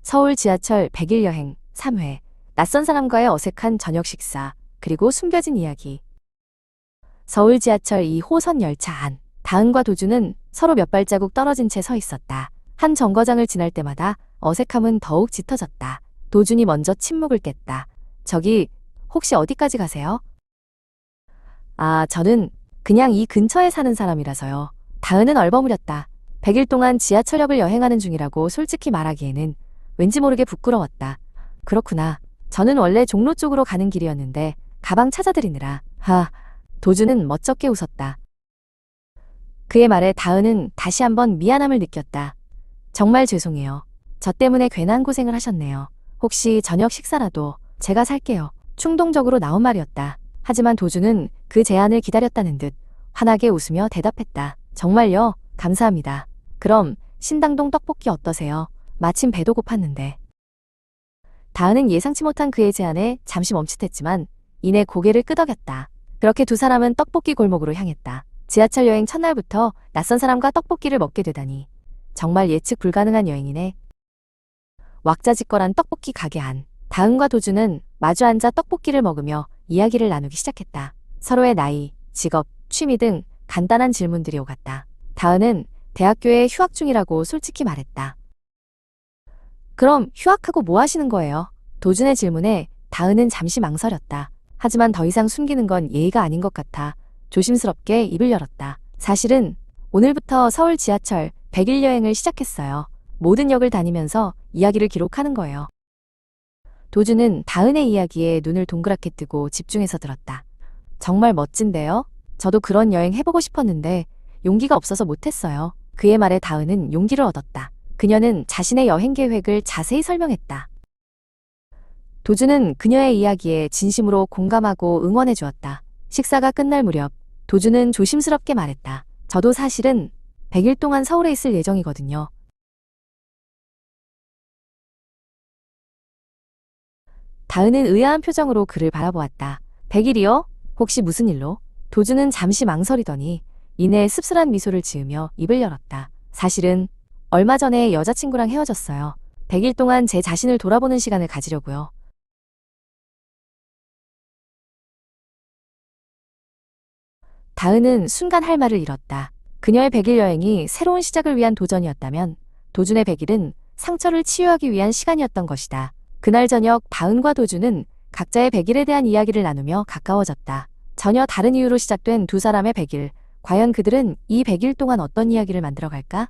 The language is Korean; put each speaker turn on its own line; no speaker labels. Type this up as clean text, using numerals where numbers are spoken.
서울 지하철 100일 여행 3회. 낯선 사람과의 어색한 저녁 식사, 그리고 숨겨진 이야기. 서울 지하철 2호선 열차 안. 다은과 도준은 서로 몇 발자국 떨어진 채 서 있었다. 한 정거장을 지날 때마다 어색함은 더욱 짙어졌다. 도준이 먼저 침묵을 깼다. 저기, 혹시 어디까지 가세요? 아, 저는 그냥 이 근처에 사는 사람이라서요. 다은은 얼버무렸다. 100일 동안 지하철역을 여행하는 중이라고 솔직히 말하기에는 왠지 모르게 부끄러웠다. 그렇구나. 저는 원래 종로 쪽으로 가는 길이었는데 가방 찾아드리느라. 도준은 멋쩍게 웃었다. 그의 말에 다은은 다시 한번 미안함을 느꼈다. 정말 죄송해요. 저 때문에 괜한 고생을 하셨네요. 혹시 저녁 식사라도 제가 살게요. 충동적으로 나온 말이었다. 하지만 도준은 그 제안을 기다렸다는 듯 환하게 웃으며 대답했다. 정말요? 감사합니다. 그럼 신당동 떡볶이 어떠세요? 마침 배도 고팠는데. 다은은 예상치 못한 그의 제안에 잠시 멈칫했지만 이내 고개를 끄덕였다. 그렇게 두 사람은 떡볶이 골목으로 향했다. 지하철 여행 첫날부터 낯선 사람과 떡볶이를 먹게 되다니 정말 예측 불가능한 여행이네. 왁자지껄한 떡볶이 가게 안. 다은과 도준은 마주 앉아 떡볶이를 먹으며 이야기를 나누기 시작했다. 서로의 나이, 직업, 취미 등 간단한 질문들이 오갔다. 다은은 대학교에 휴학 중이라고 솔직히 말했다. 그럼 휴학하고 뭐 하시는 거예요? 도준의 질문에 다은은 잠시 망설였다. 하지만 더 이상 숨기는 건 예의가 아닌 것 같아 조심스럽게 입을 열었다. 사실은 오늘부터 서울 지하철 100일 여행을 시작했어요. 모든 역을 다니면서 이야기를 기록하는 거예요. 도준은 다은의 이야기에 눈을 동그랗게 뜨고 집중해서 들었다. 정말 멋진데요? 저도 그런 여행 해보고 싶었는데 용기가 없어서 못했어요. 그의 말에 다은은 용기를 얻었다. 그녀는 자신의 여행 계획을 자세히 설명했다. 도준은 그녀의 이야기에 진심으로 공감하고 응원해 주었다. 식사가 끝날 무렵 도준은 조심스럽게 말했다. 저도 사실은 100일 동안 서울에 있을 예정이거든요. 다은은 의아한 표정으로 그를 바라보았다. 100일이요? 혹시 무슨 일로? 도준은 잠시 망설이더니 이내 씁쓸한 미소를 지으며 입을 열었다. 사실은 얼마 전에 여자친구랑 헤어졌어요. 100일 동안 제 자신을 돌아보는 시간을 가지려고요. 다은은 순간 할 말을 잃었다. 그녀의 100일 여행이 새로운 시작을 위한 도전이었다면 도준의 100일은 상처를 치유하기 위한 시간이었던 것이다. 그날 저녁 다은과 도준은 각자의 100일에 대한 이야기를 나누며 가까워졌다. 전혀 다른 이유로 시작된 두 사람의 100일. 과연 그들은 이 100일 동안 어떤 이야기를 만들어갈까?